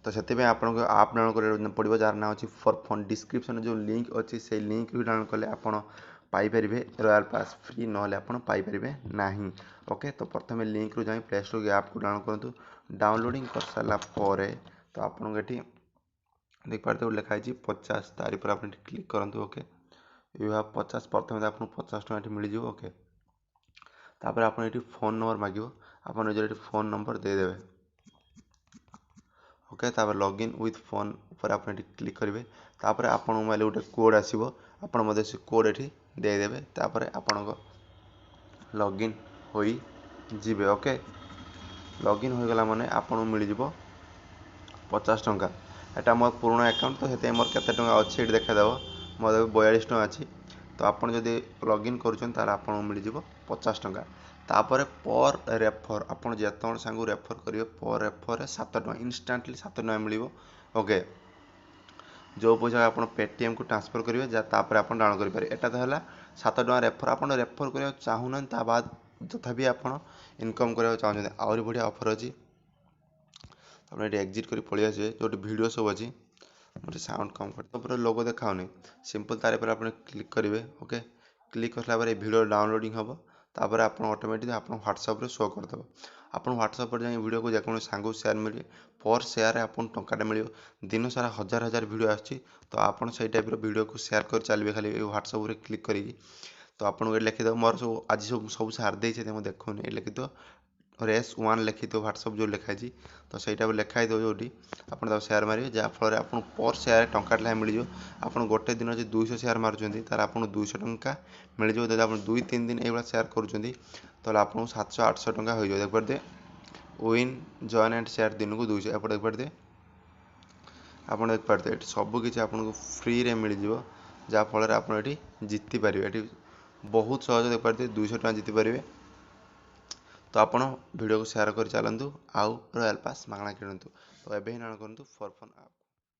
तो से आपको आप डाउनलोड कर पड़ो जार ना अच्छी फॉर फोन डिस्क्रिप्शन जो लिंक अच्छी से लिंक भी डाउनलोड कले आपड़ पाइपर रॉयल पास फ्री ना पाइपर ना। ओके तो प्रथम लिंक रू जा प्ले स्टोर के ऐप को डाउनलोड करूँ डाउनलोडिंग कर सारापर तो आपको ये देख पारे लिखाई 50 तारी पर आप क्लिक करूँ। ओके यू हैव 50 प्रथम आपको 50 टଙ୍କା मिल जाए। ओके तापर आप फोन नंबर मांगो आप निजे फोन नंबर देदेवे। ओके तापर लॉगिन विथ फोन पर आप क्लिक करेंगे तापर आप मोबाइल गोटे कोड आसो आप से कोड ये देदेवे तापर आपण लॉगिन हो जीवे। ओके लॉगिन हो गला माने आपन मिल जिवो 50 टଙ୍କା। एटा मोर पुराना अकाउंट तो से मोर केते टଙ୍କା अच्छी देखादेव मोर 42 टଙ୍କା अच्छी तो आपन जदि लॉगिन करुछन तार आपन मिल जिवो 50 टଙ୍କା। तापर पर रेफर आपन जेतण सांगू रेफर करिवे पर रेफर 7 टଙ୍କା इंस्टेंटली 7 टଙ୍କା मिलिवो। ओके जो पैसा आप पेटीएम को ट्रांसफर करेंगे जहाँ तापर आप डाउनलोड करेंगे एटा तो है 7 टଙ୍କା रेफर आप रेफर करने चाहूना ता बाद तथापि आप इनकम करने चाहते आहरी बढ़िया ऑफर अच्छी अपने ये एग्जिट कर पलि आसे जो वीडियो सब अच्छी मुझे साउंड कम कर लोगो देखाऊनी सिंपल तार पर आप क्लिक करेंगे। ओके क्लिक करला वीडियो डाउनलोडिंग हम तापर आप ऑटोमेटिक आप व्हाट्सएप शो करदेव आप व्हाट्सएप पर जाए वीडियो को जेको सांग सेयार मिले पर सेयार आप टाटा मिल दिन सारा हजार हजार वीडियो आसी तो आप से टाइप वीडियो को सेयार कर चलिए खाली व्हाट्सएप क्लिक करी तो आपको ये लिखिद मोर सब आज सब सार दे देखुनि लिखिद रेस 1 लिखि तो व्हाट्सएप जो लिखाई तो सहीटा लिखाई दो जो आप सेयार मारे जहाँफल आप पर सेयार टाटा मिल आप गोटे दिन जो 200 सेयार मार्च तार आप 200 टଙ୍କା मिल जाए। आप 2-3 दिन ये सेयार कर आपको 700-800 टଙ୍କା हो जाए। देखते विन जॉइन एंड सेयार दिन को 200 आप देखते आप देखते सबकि आपको फ्री रे मिल जहाँफल आप जीति पारे ये बहुत सहज देखते 200 टଙ୍କା जीति पारे तो आप वीडियो को सेयार कर चलतु आउ रॉयल पास मागଣା किणतु तो एवं ही करूँ फॉर फन आप।